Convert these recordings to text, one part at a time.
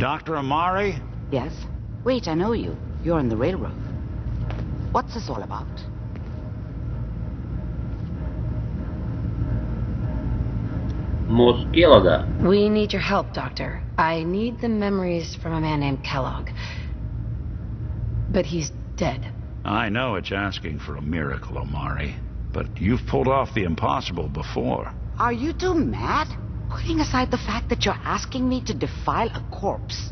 Dr. Amari? Yes? Wait, I know you. You're on the railroad. What's this all about? Мозг Келлога. We need your help, Doctor. I need the memories from a man named Kellogg. But he's dead. I know it's asking for a miracle, Amari. But you've pulled off the impossible before. Are you two mad? Putting aside the fact that you're asking me to defile a corpse,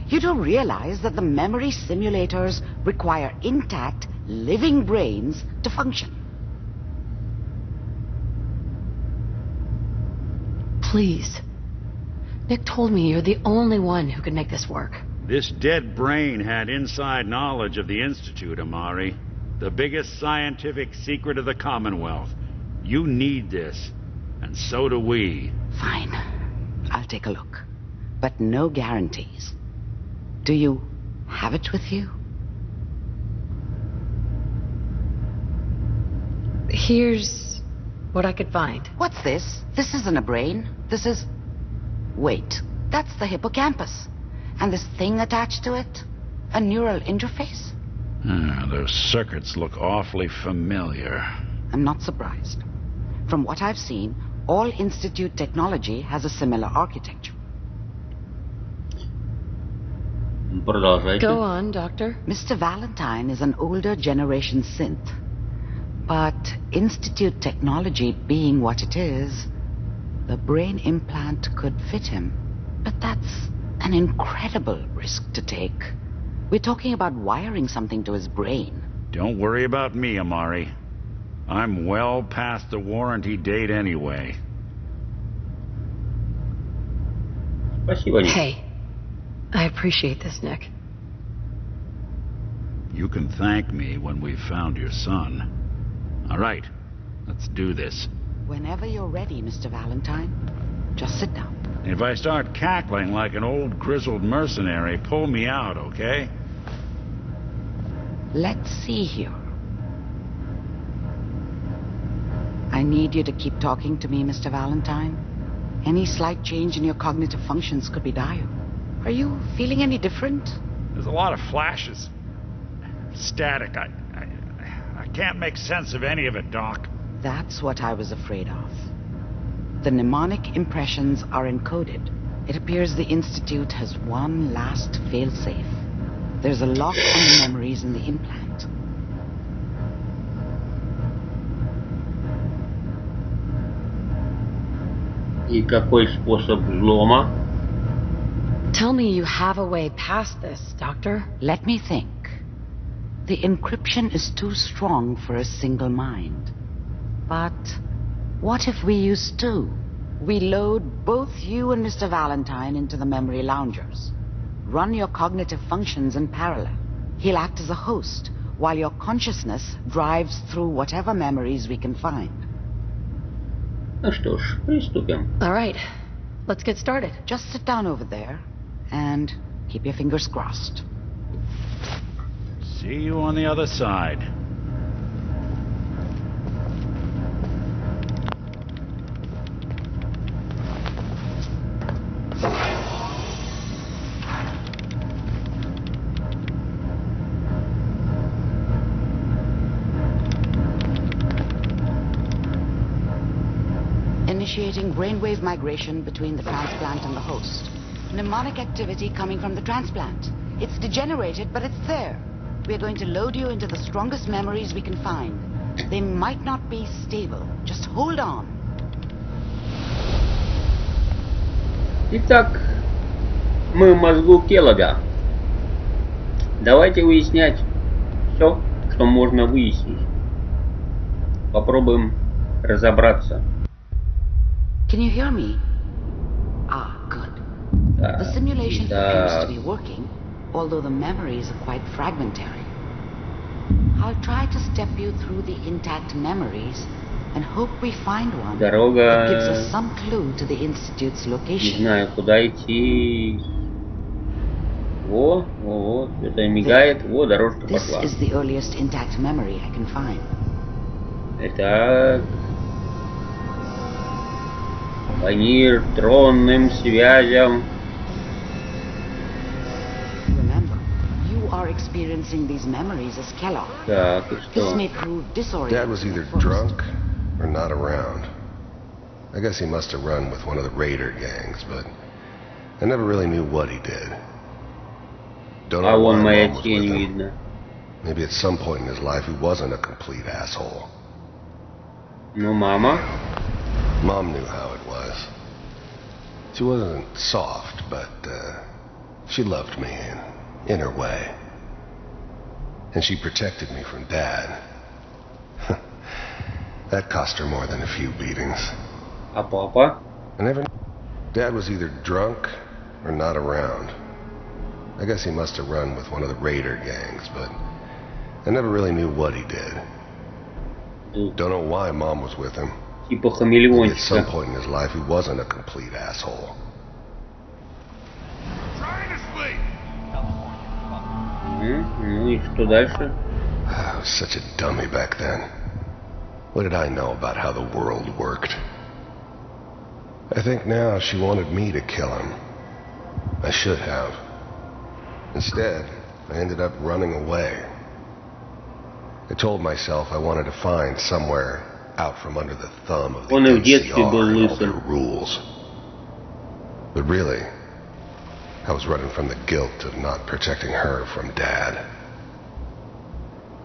you do realize that the memory simulators require intact, living brains to function. Please. Nick told me you're the only one who can make this work. This dead brain had inside knowledge of the Institute, Amari. The biggest scientific secret of the Commonwealth. You need this, and so do we. Fine. I'll take a look. But no guarantees. Do you have it with you? Here's what I could find. What's this? This isn't a brain. This is... Wait, that's the hippocampus. And this thing attached to it? A neural interface? Those circuits look awfully familiar. I'm not surprised. From what I've seen, all Institute technology has a similar architecture. Продолжайте. Go on, Doctor. Mr. Valentine is an older generation synth. But Institute technology being what it is, the brain implant could fit him. But that's an incredible risk to take. We're talking about wiring something to his brain. Don't worry about me, Amari. I'm well past the warranty date anyway. Спасибо, Ник. Hey, I appreciate this, Nick. You can thank me when we've found your son. All right, let's do this. Whenever you're ready, Mr. Valentine, just sit down. If I start cackling like an old grizzled mercenary, pull me out, okay? Let's see here. I need you to keep talking to me, Mr. Valentine. Any slight change in your cognitive functions could be dire. Are you feeling any different? There's a lot of flashes. Static. I can't make sense of any of it, Doc. That's what I was afraid of. The mnemonic impressions are encoded. It appears the Institute has one last failsafe. There's a lock on the memories in the implant. И какой способ взлома? Tell me you have a way past this, Doctor. Let me think. The encryption is too strong for a single mind. But what if we use two? We load both you and Mr. Valentine into the memory loungers. Run your cognitive functions in parallel. He'll act as a host, while your consciousness drives through whatever memories we can find. Ну что ж, приступим. All right, let's get started. Just sit down over there and keep your fingers crossed. See you on the other side. Initiating brainwave migration between the transplant and the host. Mnemonic activity coming from the transplant. It's degenerated, but it's there. We're going to load you into the strongest memories we can find. They might not be stable. Just hold on. Итак, мы в мозгу Келлога. Давайте выяснять все, что можно выяснить. Попробуем разобраться. Can you hear me? Ah, good. Да, The simulation да. appears to be working, although the memories are quite fragmentary. I'll try to step you through the intact memories and hope we find one Дорога... that gives us some clue to the Institute's Не location. знаю, куда идти. Во, это мигает. Во, дорожка This пошла. is the earliest intact memory I can find. Итак, по нейронным связям experiencing these memories as Kellogg. Так, и This что? may prove disorienting. Dad was either at first. drunk or not around. I guess he must have run with one of the raider gangs, but I never really knew what he did. Don't А know вон why моя Mom was тень with him. видно. Maybe at some point in his life he wasn't a complete asshole. Ну, мама. Mom knew how it was. She wasn't soft, but she loved me in her way. And she protected me from Dad. That cost her more than a few beatings. А папа? I never knew. Dad was either drunk or not around. I guess he must have run with one of the raider gangs, but I never really knew what he did. Don't know why Mom was with him. Типа Maybe at some хамелеончика. point in his life he wasn't a complete asshole. Ну и что дальше? I was such a dummy back then. What did I know about how the world worked? I think now she wanted me to kill him. I should have. Instead, I ended up running away. I told myself I wanted to find somewhere out from under the thumb of the Он и в детстве NCR был and all their лысым. rules. But really, I was running from the guilt of not protecting her from Dad.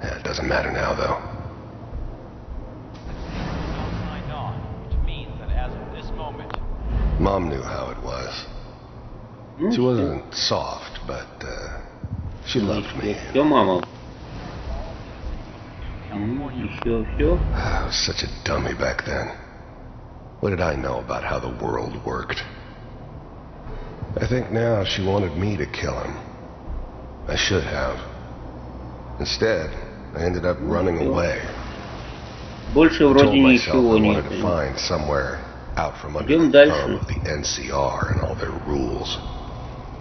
Yeah, it doesn't matter now, though. Signed on, which means that as of this moment, Mom knew how it was. Ну, She всё. wasn't soft, but she loved me. Все, мама. Еще все. I was such a dummy back then. What did I know about how the world worked? I think now she wanted me to kill him. I should have. Instead, I ended up running away. Больше I вроде told myself ничего I wanted нет. to find somewhere out from under Идем the дальше. thumb of the NCR and all their rules.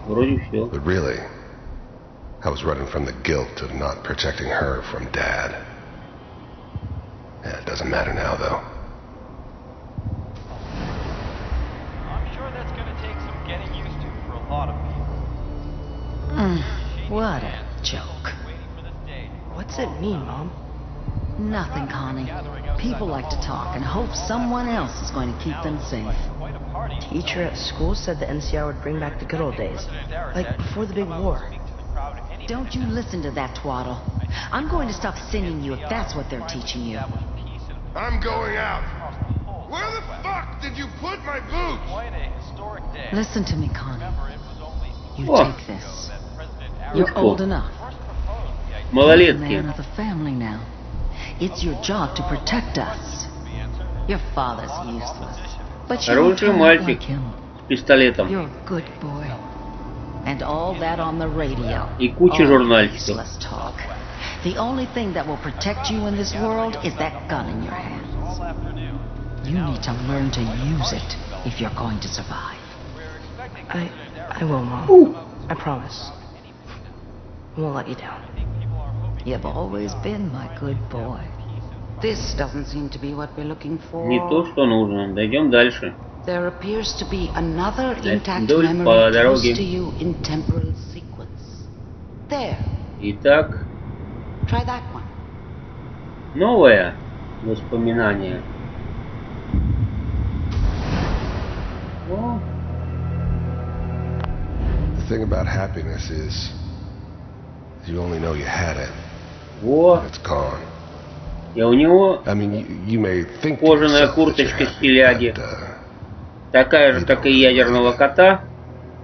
Вроде все. But really, I was running from the guilt of not protecting her from Dad. Yeah, it doesn't matter now, though. I'm sure that's going to take some getting used to for a lot of people. What a joke. Waiting for this day. What's it mean, Mom? Nothing, Connie. People like to talk and hope someone else is going to keep them safe. Quite a party. Teacher at school said the NCR would bring back the good old days. Like before the big war. Don't you listen to that twaddle. I'm going to stop singing you if that's what they're teaching you. I'm going out. Where the fuck did you put my boots? Quite a historic day. Listen to me, Connie. Remember, it was only You Oh. take this. that President You're cool. old enough. first proposed the idea. You're a Малолетки. man of the family now. It's your job to protect us. Your father's useless. But you Хороший don't мальчик. like him. С пистолетом. You're a good boy. And all that on the radio. И куча All журнальчиков. useless talk. The only thing that will protect you in this world is that gun in your hands. All afternoon. You need to learn to use it if you're going to survive. I will, Mom. I promise. I won't let you down. You've always been my good boy. This doesn't seem to be what we're looking for. Не то, что нужно. Дойдем дальше. There appears to be another intact Вдоль memory по close дороге. to you in temporal sequence. There. Итак, Try that one. новое воспоминание. О, The thing about happiness is you only know you had it во. when it's gone. И у него I mean, you may think to кожаная yourself that you're курточка happy, стиляги. but, Такая же, как и ядерного кота,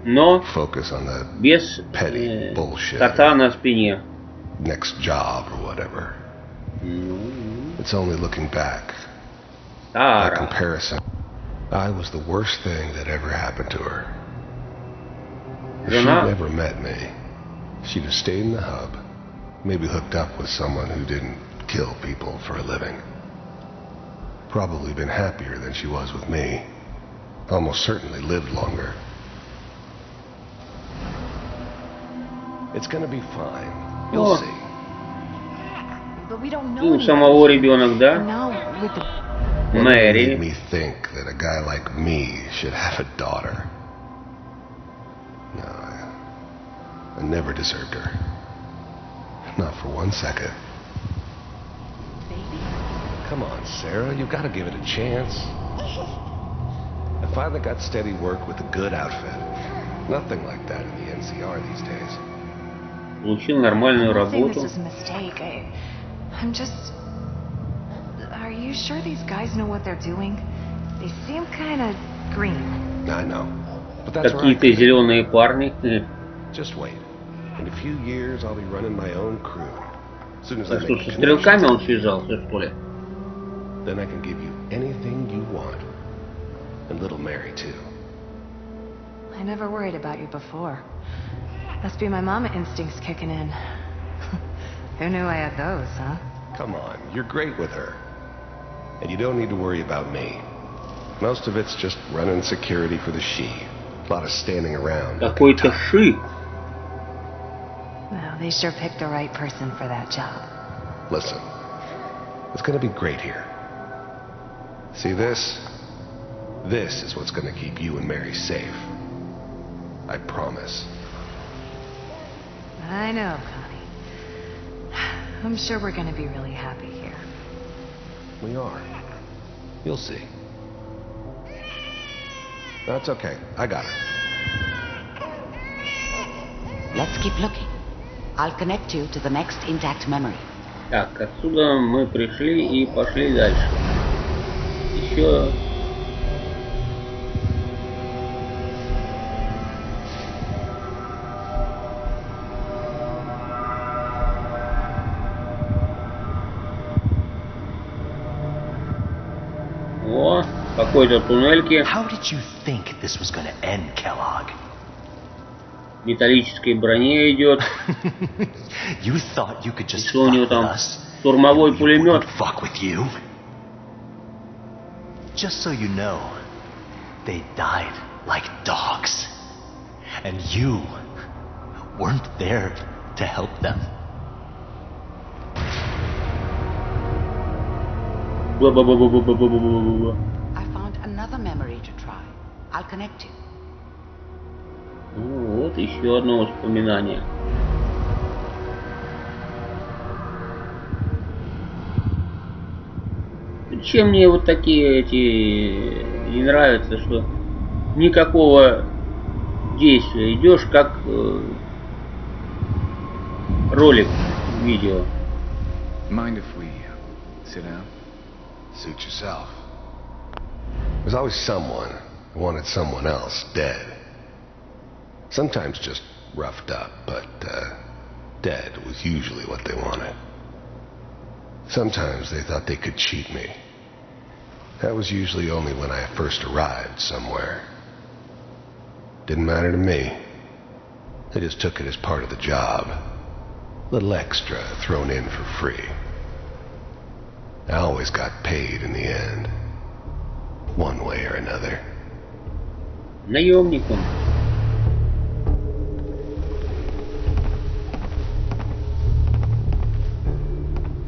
но focus on the без petty bullshit, кота на спине. next job or whatever. It's only looking back. By Тара. comparison, I was the worst thing that ever happened to her. If she'd Жена never met me, she'd have stayed in the hub, maybe hooked up with someone who didn't kill people for a living. Probably been happier than she was with me. Almost certainly lived longer. It's gonna be fine. You'll О. see. But we don't и know у самого ребенок, да? now with the... What made Мэри. me think that a guy like me should have a daughter? No, I never deserved her. Not for 1 second. Baby? Come on, Sarah, you've got to give it a chance. I finally got steady work with a good outfit. Nothing like that in the NCR these days. Получил нормальную I'm not saying работу. this is a mistake. I'm just... Are you sure these guys know what they're doing? They seem kind of green. I know. But that's where I Какие-то come in. зеленые парни. Just wait. In a few years, I'll be running my own crew. As soon as I А что, make со a стрелками он connection, связался, что ли? then I can give you anything you want. And little Mary, too. I never worried about you before. Must be my mama instincts kicking in. Who knew I had those, huh? Come on, you're great with her. And you don't need to worry about me. Most of it's just running security for the she. A lot of standing around. Какой-то ши. Well, they sure picked the right person for that job. Listen, it's gonna be great here. See this? This is what's gonna keep you and Mary safe. I promise. I know, Connie. I'm sure we're gonna be really happy here. We are. You'll see. That's okay. I got her. Let's keep looking. I'll connect you to the next intact memory. Так, отсюда мы пришли и пошли дальше. Еще... О, какой-то туннельки. How did you think this was going to end, Kellogg? В металлической броне идет. You thought you could just Что у него fuck with там? us? Штурмовой We пулемет. wouldn't fuck with you. Just so you know, they died like dogs. And you weren't there to help them. Бла-бла-бла-бла-бла-бла-бла-бла. I found another memory to try. I'll connect you. Ну, вот еще одно воспоминание. Чем мне вот такие эти не нравятся, что никакого действия, идешь как ролик видео. Mind if we sit down? Suit yourself. There's always someone who wanted someone else dead. Sometimes just roughed up, but dead was usually what they wanted. Sometimes they thought they could cheat me. That was usually only when I first arrived somewhere. Didn't matter to me. I just took it as part of the job. Little extra thrown in for free. I always got paid in the end. One way or another. Наемником.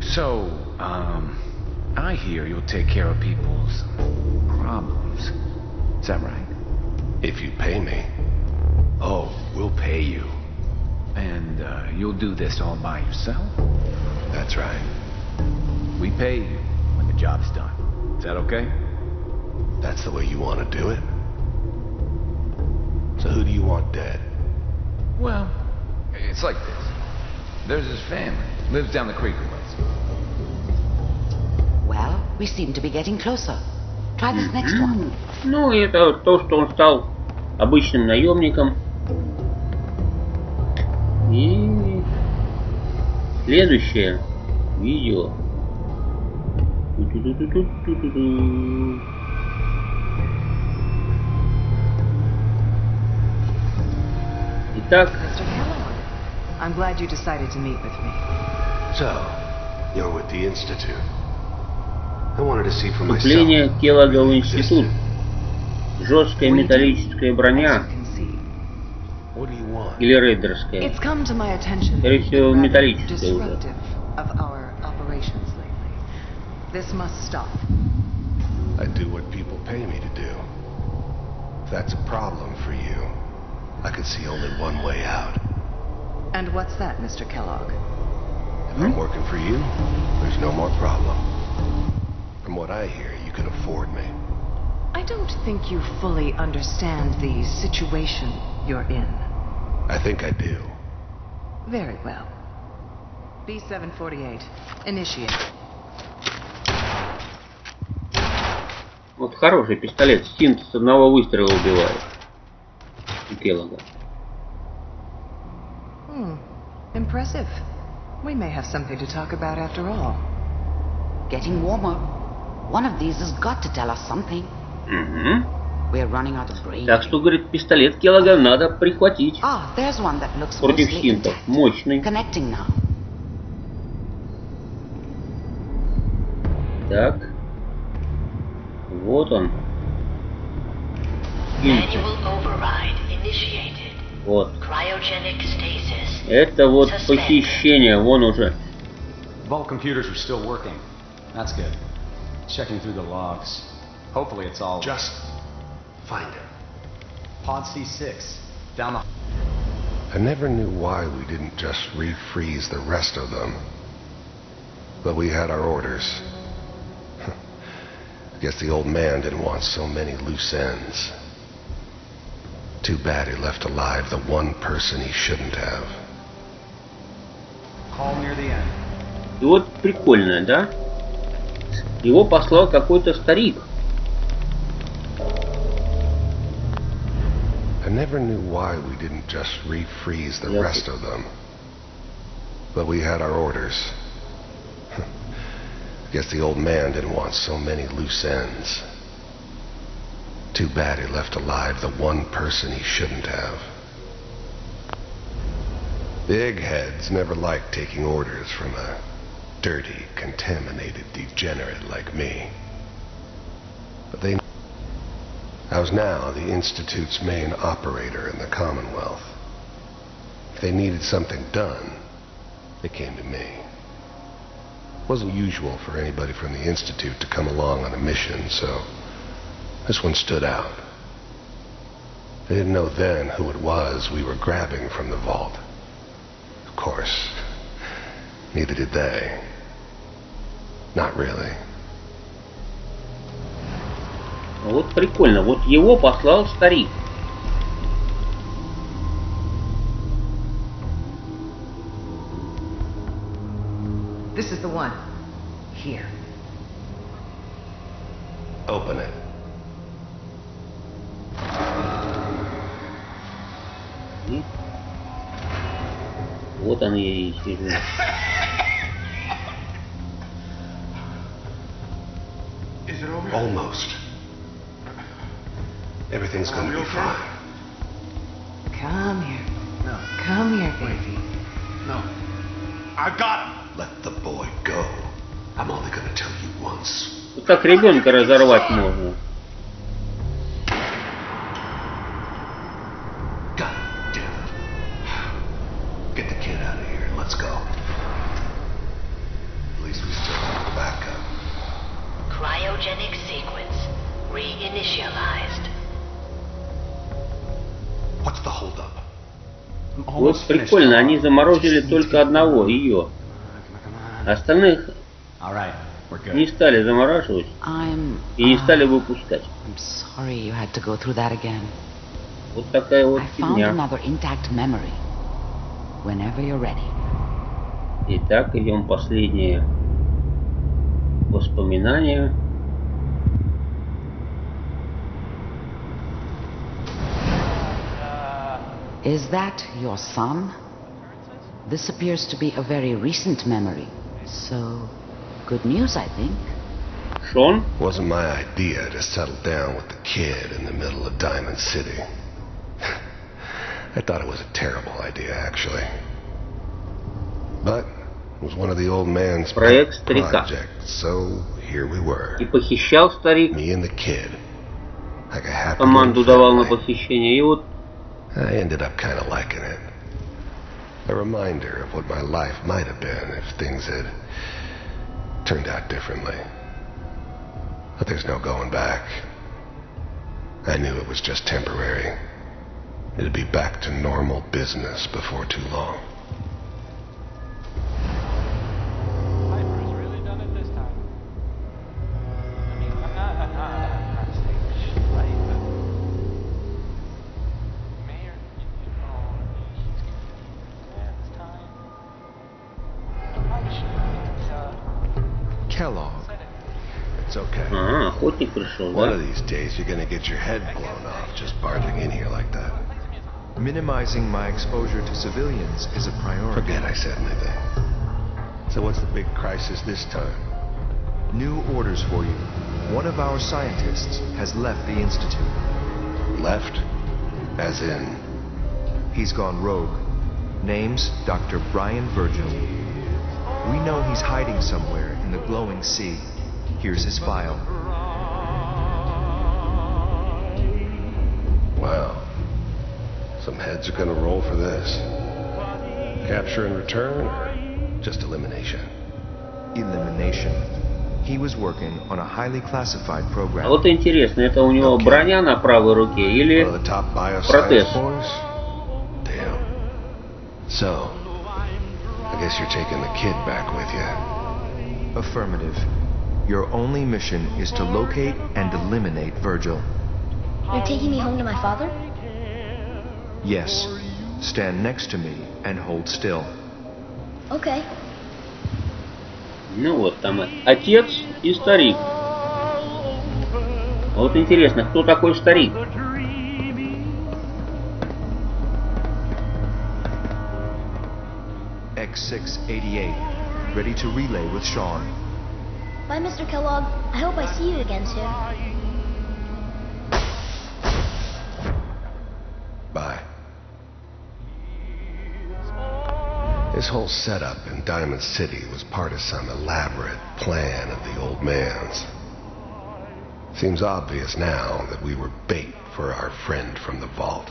So, I hear you'll take care of people's problems. Is that right? If you pay me. Oh, we'll pay you. And you'll do this all by yourself? That's right. We pay you when the job's done. Is that okay? That's the way you want to do it? So who do you want dead? Well, it's like this. There's his family. Lives down the creek a ways. Well, we seem to be getting closer. Try this next one. Ну, это то, что он стал обычным наемником. И следующее видео. Ту-ту-ту-ту-ту-ту-ту. Итак, Mr. Kellogg, I'm glad you decided to meet with me. So, you're with the Institute. I wanted to see for myself. вступление Келлога в институт. Жесткая металлическая броня. What do you want? Или рейдерская. It's come to my attention Скорее всего, rather металлическая уже. disruptive of our operations lately. This must stop. I do what people pay me to do. If that's a problem for you, I can see only one way out. And what's that, Mr. Kellogg? I'm working for you, there's no more problem. From what I hear, you can afford me. I don't think you fully understand the situation you're in. I think I do. Very well. B-748. Initiate. Вот хороший пистолет. Стинт с одного выстрела убивает. У Келлога. Impressive. We may have something to talk about after all. Getting warmer. One of these has got to tell us something. We're running out of brain. Так что, говорит, пистолет Келлога надо прихватить. There's one that looks против стинтов. Мощный. Connecting now. Так. Вот он. Вот. Это вот похищение, вон уже. Vault computers are still working. That's good. Checking through the logs. Hopefully it's all... Just find it. Pod C6. Down the... I never knew why we didn't just refreeze the rest of them. But we had our orders. I guess the old man didn't want so many loose ends. Too bad he left alive the one person he shouldn't have. Call near the end. И вот прикольно, да? Его послал какой-то старик. I never knew why we didn't just refreeze the rest of them. But we had our orders. I guess the old man didn't want so many loose ends. Too bad he left alive the one person he shouldn't have. The eggheads never liked taking orders from a dirty, contaminated degenerate like me. But I was now the Institute's main operator in the Commonwealth. If they needed something done, they came to me. It wasn't usual for anybody from the Institute to come along on a mission, so this one stood out. They didn't know then who it was we were grabbing from the vault. Of course, neither did they. Not really. Вот прикольно. Вот его послал старик. This is the one. Here. Open it. Вот он я и сижу. Almost. Everything's gonna be fine. Come here. No. Come here, baby. No. I got him. Let the boy go. I'm only gonna tell you once. Вот так ребенка разорвать можно. God damn it. Get the kid out of here and let's go. At least we still have the backup. Cryogenic sequence reinitialized. What's the holdup? Вот прикольно, они заморозили только одного, ее. Остальных не стали замораживать и не стали выпускать. Вот такая вот фигня. Итак, идем последние воспоминания. Is that your son? This appears to be a very recent memory. So, good news, I think. Sean? Wasn't my idea to settle down with the kid in the middle of Diamond City. I thought it was a terrible idea, actually. But it was one of the old man's projects, so here we were. И похищал старик. Me and the kid. Like a happy команду давал на похищение. И вот I ended up kind of liking it. A reminder of what my life might have been if things had turned out differently. But there's no going back. I knew it was just temporary. It'd be back to normal business before too long. Kellogg. It's okay. Охотник пришел, One да? of these days you're gonna get your head blown off just barging in here like that. Minimizing my exposure to civilians is a priority. Forget I said anything. So what's the big crisis this time? New orders for you. One of our scientists has left the Institute. Left? As in? He's gone rogue. Name's Dr. Brian Virgil. We know he's hiding somewhere in the glowing sea. Here's his file. Wow. Some heads are gonna roll for this. Capture and return, or just elimination? Elimination. He was working on a highly classified program. А вот интересно, это у него броня на правой руке или протез? Damn. So, I guess you're taking the kid back with you. Affirmative. Your only mission is to locate and eliminate Virgil. You're taking me home to my father? Yes. Stand next to me and hold still. Okay. Ну вот там отец и старик. Вот интересно, кто такой старик? X688, ready to relay with Sean. Bye, Mr. Kellogg. I hope I see you again soon. Bye. This whole setup in Diamond City was part of some elaborate plan of the old man's. Seems obvious now that we were bait for our friend from the vault.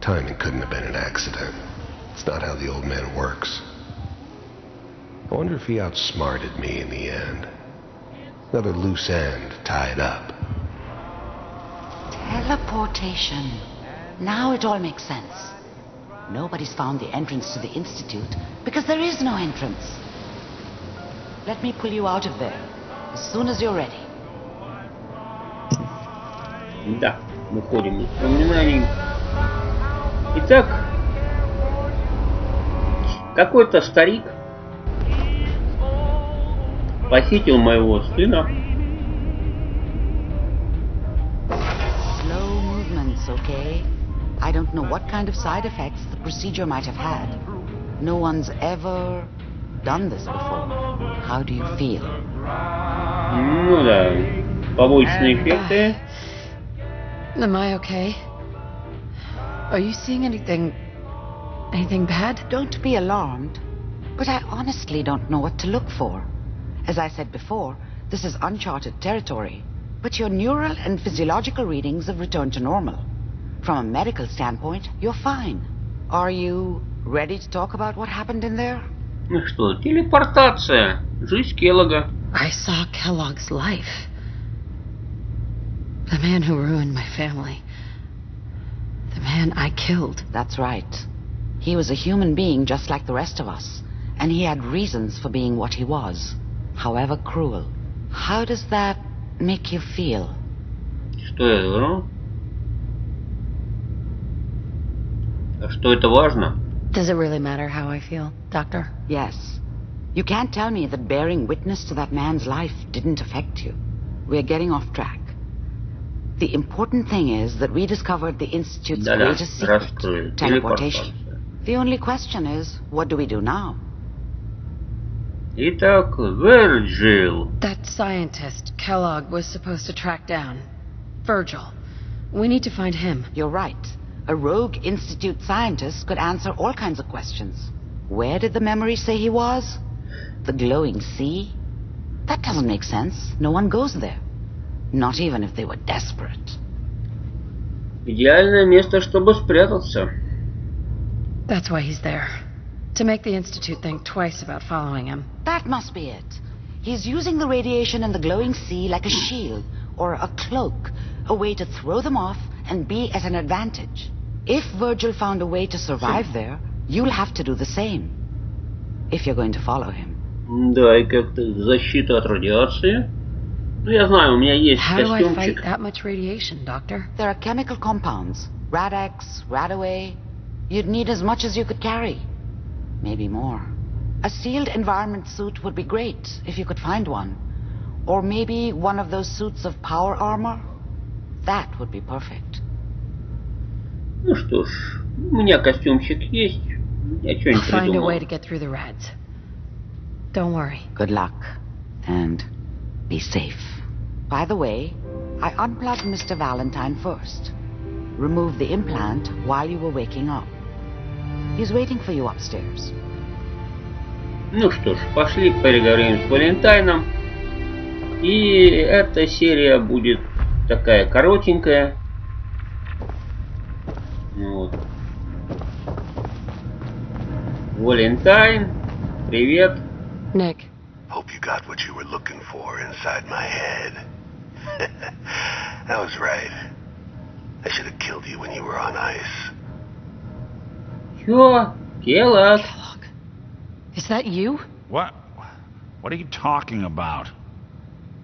Timing couldn't have been an accident. It's not how the old man works. I wonder if he outsmarted me in the end. Another loose end tied up. Teleportation. Now it all makes sense. Nobody's found the entrance to the Institute because there is no entrance. Let me pull you out of there as soon as you're ready. Да, выходим из воспоминаний. Итак, какой-то старик похитил моего сына. Slow movements, okay? I don't know what kind of side effects the procedure might have had. No one's ever done this before. How do you feel? Ну да, побочные эффекты. Am I okay? Are you seeing anything bad? Don't be alarmed, but I honestly don't know what to look for. As I said before, this is uncharted territory, but your neural and physiological readings have returned to normal. From a medical standpoint, you're fine. Are you ready to talk about what happened in there? Ну что, телепортация. Жизнь Келлога. I saw Kellogg's life. The man who ruined my family. The man I killed. That's right. He was a human being just like the rest of us, and he had reasons for being what he was, however cruel. How does that make you feel? Что я говорю? А что это важно? Does it really matter how I feel, Doctor? Yes. You can't tell me that bearing witness to that man's life didn't affect you. We're getting off track. The important thing is that we discovered the Institute's greatest secret, teleportation. The only question is, what do we do now? Итак, Virgil. That scientist Kellogg was supposed to track down. Virgil. We need to find him. You're right. A rogue Institute scientist could answer all kinds of questions. Where did the memory say he was? The glowing sea? That doesn't make sense. No one goes there. Not even if they were desperate. Идеальное место, чтобы спрятаться. That's why he's there. To make the Institute think twice about following him. That must be it. He's using the radiation in the glowing sea like a shield or a cloak, a way to throw them off and be at an advantage. If Virgil found a way to survive there, you'll have to do the same. If you're going to follow him. Да, и как-то защита от радиации. Ну, я знаю, у меня есть How do I костюмчик. fight that much radiation, Doctor? There are chemical compounds. Rad-X, Radaway. You'd need as much as you could carry. Maybe more. A sealed environment suit would be great if you could find one. Or maybe one of those suits of power armor? That would be perfect. Ну что ж, у меня костюмчик есть. Я что-нибудь I'll find a придумал. way to get through the rats. Don't worry. Good luck. And be safe. By the way, I unplugged Mr. Valentine first. Removed the implant while you were waking up. He's waiting for you upstairs. Ну что ж, пошли переговорим с Валентайном. И эта серия будет такая коротенькая. Вот. Валентайн, привет. Nick. Hope you got what you were looking for inside my head. I was right. I should have killed you when you were on ice. Чё? Келлог? Is that you? What? What are you talking about?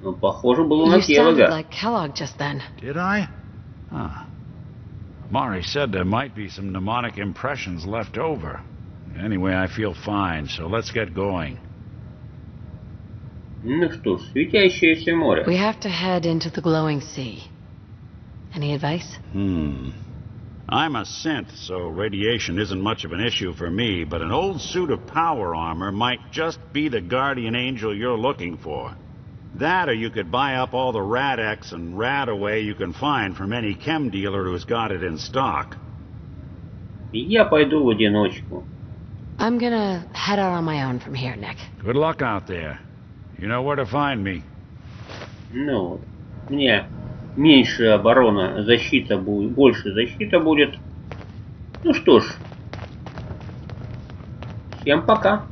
Ну, похоже было на You sounded Келлога. like Kellogg just then. Did I? Huh. Mari said there might be some mnemonic impressions left over. Anyway, I feel fine, so let's get going. Ну что ж, светящееся море. We have to head into the glowing sea. Any advice? I'm a synth, so radiation isn't much of an issue for me, but an old suit of power armor might just be the guardian angel you're looking for. That, or you could buy up all the Rad-X and Rad-Away you can find from any chem dealer who's got it in stock. Я пойду в одиночку. I'm gonna head out on my own from here, Nick. Good luck out there. You know where to find me. Ну вот. Мне меньше оборона, защита будет, больше защита будет. Ну что ж. Всем пока.